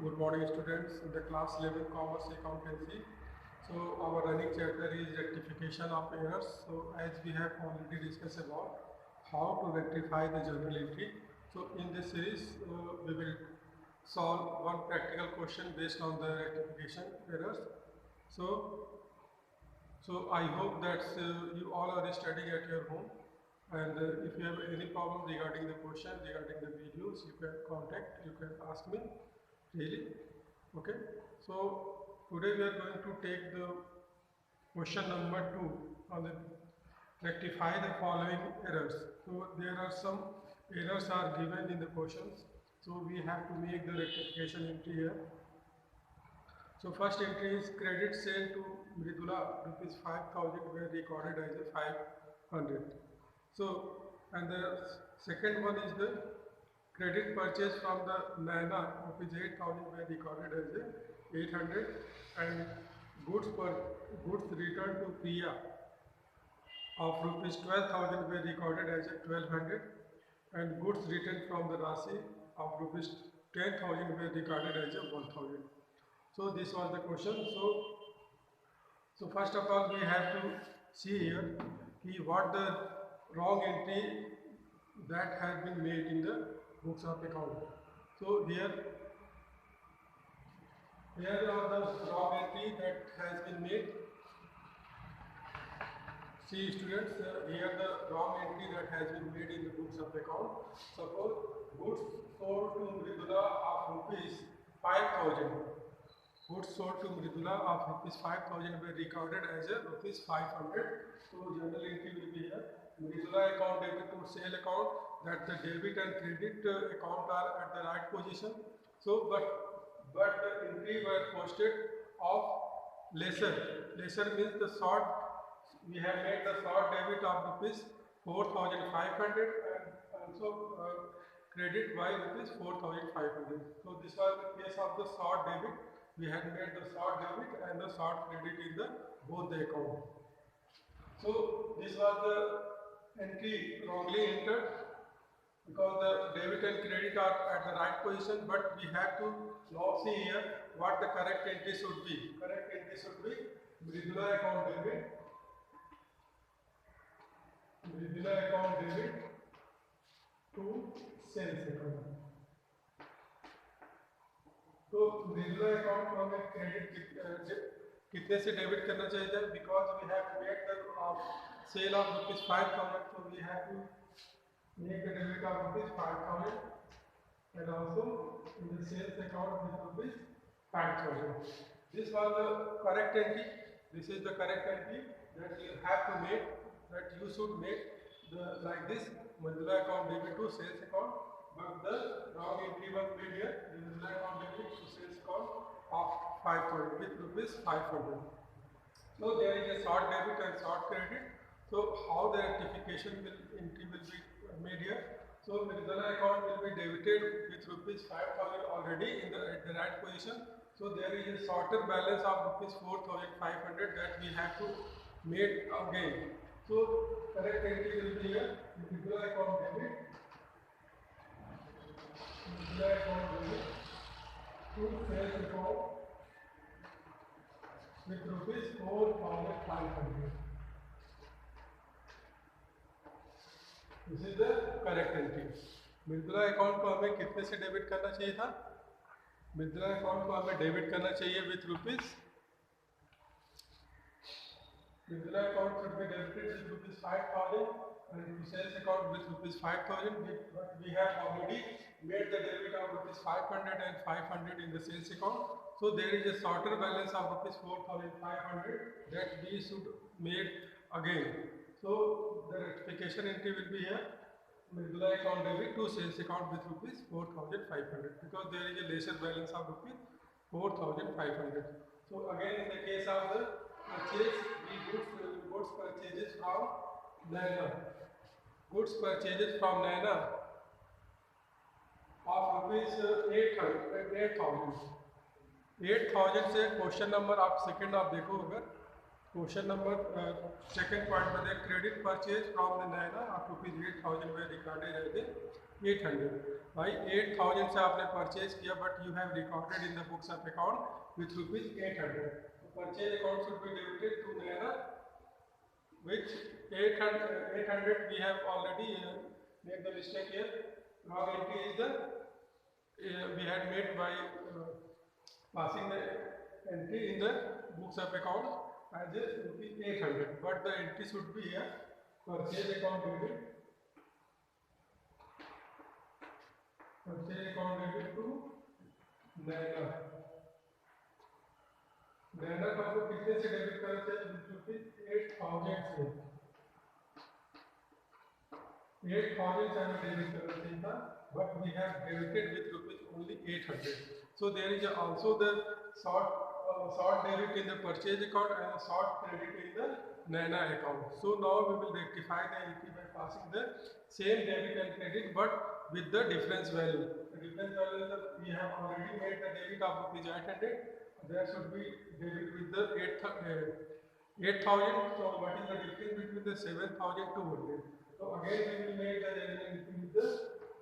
Good morning, students. In the class 11 Commerce Accountancy. So our running chapter is rectification of errors. So as we have already discussed about how to rectify the journal entry. So in this series, we will solve one practical question based on the rectification errors. So I hope that you all are studying at your home. And if you have any problem regarding the question, regarding the videos, you can contact, you can ask me really. Okay. So today we are going to take the question number 2 on the rectify the following errors. So there are some errors are given in the questions. So we have to make the rectification entry here. So first entry is credit sale to Mridula rupees 5,000 were recorded as a 500. So and the second one is the credit purchase from the Naina rupees 8,000 were recorded as a 800 and goods returned to Priya of rupees 12,000 were recorded as a 1200 and goods returned from the Rasi of rupees 10,000 were recorded as a 1,000. So this was the question. So first of all we have to see here what the wrong entry that has been made in the books of account. So here are the wrong entry that has been made. See students, here the wrong entry that has been made in the books of account. Suppose goods sold to Mridula of rupees 5,000. Goods sold to Mridula of rupees 5,000 were recorded as a rupees 500. So journal entry will be here. Mridula account debit to sale account, that the debit and credit account are at the right position. So but the entry were posted of lesser. Lesser means the short. We have made the short debit of rupees 4,500 and also credit by rupees 4,500. So this was the case of the short debit. We had made the short debit and the short credit in the both the account. So this was the entry wrongly entered because the debit and credit are at the right position, but we have to now see here what the correct entry should be. Correct entry should be Mridula account debit. Mridula account debit to sales account. तो Mridula account को हमें credit कितने से debit करना चाहिए? Because we have made the sale of rupees 5,000, so we have to make the debit of rupees 5,000 and also in the sales account with rupees 5,000. This was the correct entry. This is the correct entry that you have to make, that you should make like this Mridula account debit to sales account, but the wrong entry was made here. Mridula account debit to sales account of 5,000 with rupees 500. So there is a short debit and short credit. So how the rectification entry will be made here? So Mridula account will be debited with rupees 5,000 already at the right position. So there is a shorter balance of rupees 4,500 that we have to make again. So correct entry will be here. Mridula account debit. Mridula account debit to sales account with rupees 4,500. This is the correct entry. Mridula account को हमें कितने से debit करना चाहिए था? Mridula account को हमें debit करना चाहिए with rupees. Mridula account should be debited with rupees 5,000 and to sales account with rupees 5,000. But we have already made the debit of rupees 500 and 500 in the sales account. So there is a shorter balance of rupees 4,500 that we should make again. So the rectification entry will be here. Mridula account debit to sales account with rupees 4,500 because there is a lesser balance of rupees 4,500. So again in the case of the purchase, goods purchases from Naina. Goods purchases from Naina of rupees 8,000 से question number आप second आप देखो अगर Question number second point में देख credit purchase from the Naina of rupees 8,000 were recorded as a 800. भाई 8,000 से आपने purchase किया but you have recorded in the books of account with rupees 800. So purchase account should be debited to Naina which 800 we have already made the mistake here. Wrong entry is the we had made by passing the entry in the books of account as a rupees 800, but the entry should be here purchase account debit, purchase account debit to Naina. Naina को आपको कितने से debit करना चाहिए? Rupees 8,000 से 8,000 से हमें debit करना चाहिए था, but we have debited with rupees only 800. So there is also the short debit in the purchase account and a short credit in the Naina account. So now we will rectify the entry by passing the same debit and credit but with the difference value. The difference value is that we have already made the debit of rupees 800. There should be debit with the 8,000. So what is the difference between the 7,200? So again we will make the entry with the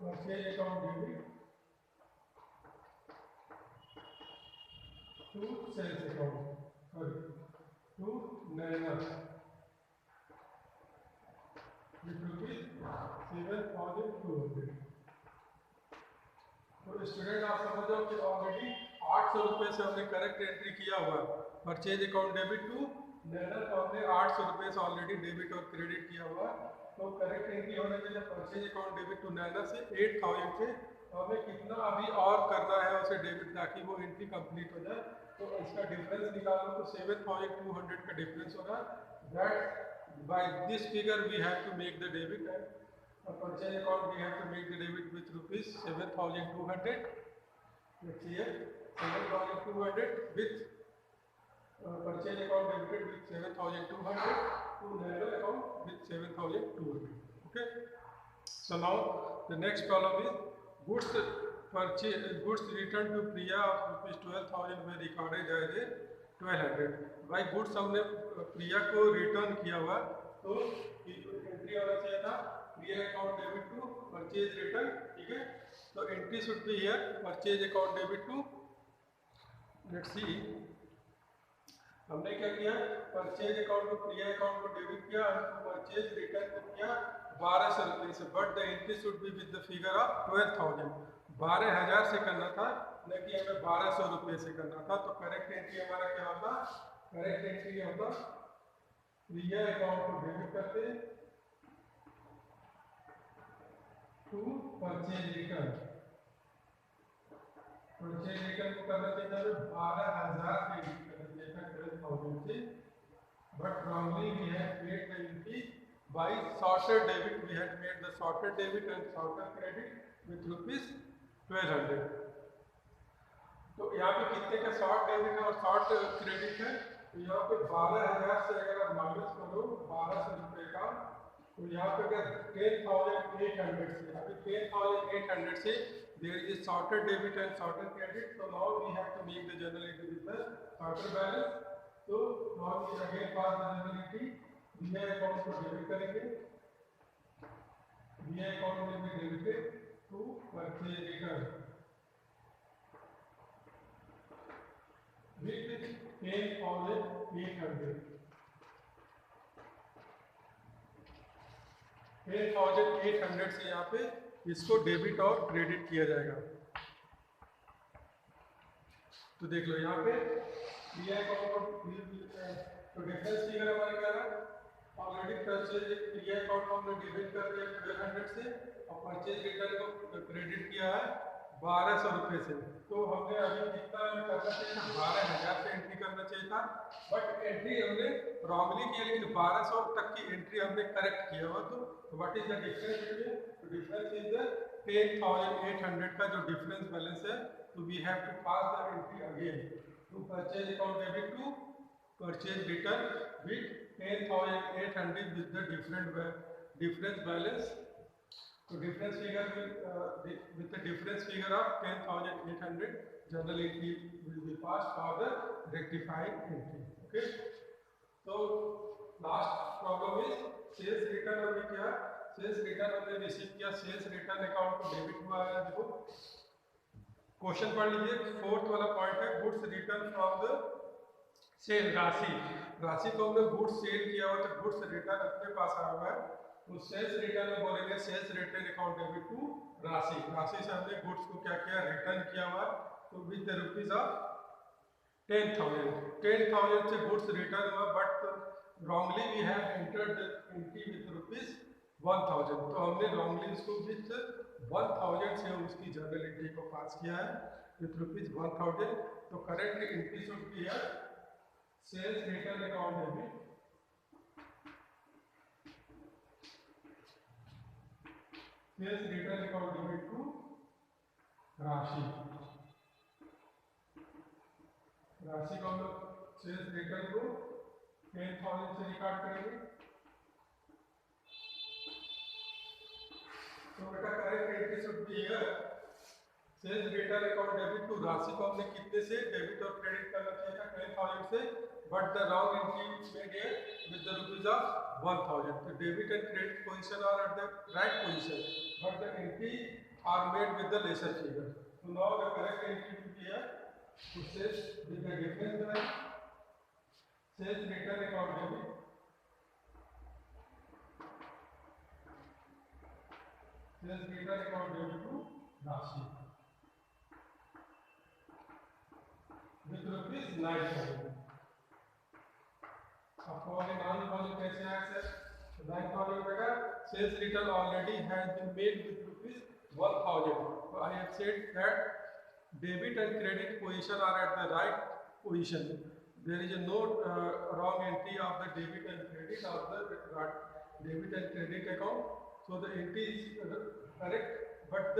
purchase account debit to sales account, sorry, to Naina with rupees 7,200. तो student आप समझ जाओ कि already 800 रुपये से हमने correct entry किया हुआ purchase account debit to Naina, तो हमने 800 रुपये से ऑलरेडी डेबिट और क्रेडिट किया हुआ। तो करेक्ट एंट्री होने के लिए purchase account debit to Naina से 8,000 से हमें कितना अभी और करना है उसे डेबिट ताकि वो एंट्री कंप्लीट हो जाए। तो इसका डिफरेंस निकालो तो 7,200 का डिफरेंस होगा। That by this figure we have to make the debit and purchase account we have to make the debit with rupees 7,200. Let's see here 7,200 with purchase account debited with 7,200 to Naina account with 7,200. Okay. So now the next column is goods purchase goods returned to Priya of rupees 12,000 were recorded as a 1,200. भाई goods हमने प्रिया को return किया हुआ तो entry होना चाहिए था Priya account debit to purchase return, ठीक है। तो entry should be here purchase account debit to, let's see, हमने क्या किया परचेज अकाउंट को Priya account को डेबिट किया और परचेज रिटर्न को किया 1,200 रुपये से, but the entry should be with the figure of 12,000, 12,000 से करना था न कि हमें 1,200 रुपये से करना था। तो करेक्ट एंट्री हमारा क्या होता? करेक्ट एंट्री होता Priya अकाउंट को डेबिट करते to purchase return, purchase return को करना चाहिए था 12,000 क्रेडिट करना चाहिए था 12,000 से, but wrongly we have made the entry by shorted debit, we have made the shorted debit and shorted credit with rupees 1,200। तो यहाँ पे कितने का शॉर्ट डेबिट है और शॉर्ट क्रेडिट है? तो यहाँ पे 12,000 से अगर आप माइनस करो 1,200 रुपये का, तो यहाँ पे अगर 10,800 से, अभी 10,800 से there is a shorter debit and shorter credit, so now we have to make the journal entry with the shorter balance. So now we again pass the journal entry, VI account को debit करेंगे, VI account will be debited to purchase return with 10,800, 10,800 से यहाँ पे इसको debit और credit किया जाएगा। तो देख लो यहाँ पे VI अकाउंट तो डिफरेंस फिगर हमारे क्या है? ऑलरेडी परचेज VI अकाउंट को हमने डेबिट कर दिया 1,200 से और परचेज रिटर्न को क्रेडिट किया है 1,200 रुपये से। तो हमने अभी कितना करना चाहिए था? 12,000 से एंट्री करना चाहिए था, बट एंट्री हमने रॉन्गली किया, लेकिन 1,200 तक की एंट्री हमने करेक्ट किया हुआ। तो what is the difference between? तो डिफरेंस इज द 10,800 का जो डिफरेंस बैलेंस है। तो we have to pass the entry again to purchase account debit to purchase return with 10,800 with the difference balance. So difference figure will with the difference figure of 10,800 journal entry will be passed for the rectifying entry. Okay. तो last problem is sales return हमने क्या, sales return हमने receive किया, sales return account को debit हुआ है। देखो question पढ़ लीजिए, फोर्थ वाला पॉइंट है goods return from the sale, Rashi, Rashi को हमने गुड्स सेल किया हुआ तो गुड्स रिटर्न अपने पास आया हुआ है, तो सेल्स रिटर्न में बोलेंगे sales return account debit to Rashi, Rashi से हमने गुड्स को क्या किया, रिटर्न किया हुआ है, तो विद द रुपीज ऑफ 10,000 से गुड्स रिटर्न हुआ, but wrongly we have entered the entry with rupees 1,000, तो हमने रॉन्गली उसको विद 1,000 से उसकी जर्नल एंट्री को पास किया है विद रुपीज 1,000, तो करेक्ट एंट्री शुड बी है sales return account debit, sales return account debit to Rashi, Rashi को हम लोग सेल्स रिटर्न को 10,000 से रिकॉर्ड करेंगे, तो बेटा correct entry should be here sales return account debit to Rashi को हमने कितने से डेबिट और क्रेडिट करना चाहिए था 10,000 से, but the wrong entry made here with the rupees of 1,000, तो debit and credit position are at the right position but the entry are made with the lesser figure, so now the correct entry will be here to sales with the difference like sales return account debit, sales return account debit to राशि with rupees 9,000, आपको वाले 9,000 कैसे आया sir, 9,000 बेटा sales return already has been made with rupees 1,000, so I have said that debit and credit position are at the right position, there is a no wrong entry of the debit and credit of the debit and credit account, so the entry is correct but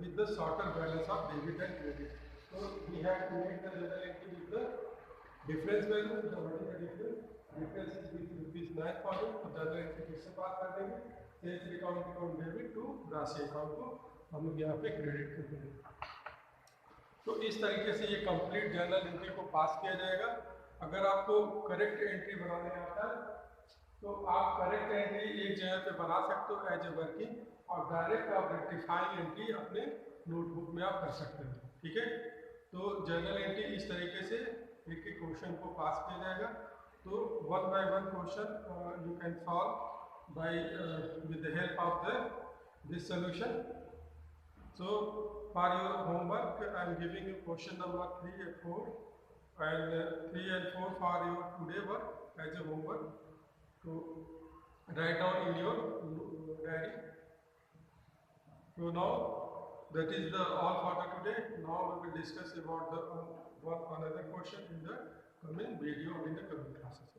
with the shorter balance of debit and credit, so we have to make the journal entry with the difference value, so what is the difference, difference is with rupees 9,000, तो journal entry फिर से बात कर देंगे, sales account debit to राशि account को हम लोग यहाँ पे क्रेडिट कर देंगे, तो इस तरीके से ये कंप्लीट जर्नल एंट्री को पास किया जाएगा। अगर आपको करेक्ट एंट्री बनाने आता है तो आप करेक्ट एंट्री एक जगह पे बना सकते हो एज ए वर्किंग, और डायरेक्ट आप रेक्टिफाइंग एंट्री अपने नोटबुक में आप कर सकते हो, ठीक है। तो जर्नल एंट्री इस तरीके से एक एक क्वेश्चन को पास किया जाएगा, तो one by one question you can solve by with the help of this solution. So for your homework, I am giving you question number 3 and 4, and 3 and 4 for your today work as a homework. So write down in your diary. So now that is the all for the today. Now we will discuss about the one another question in the coming video in the coming classes.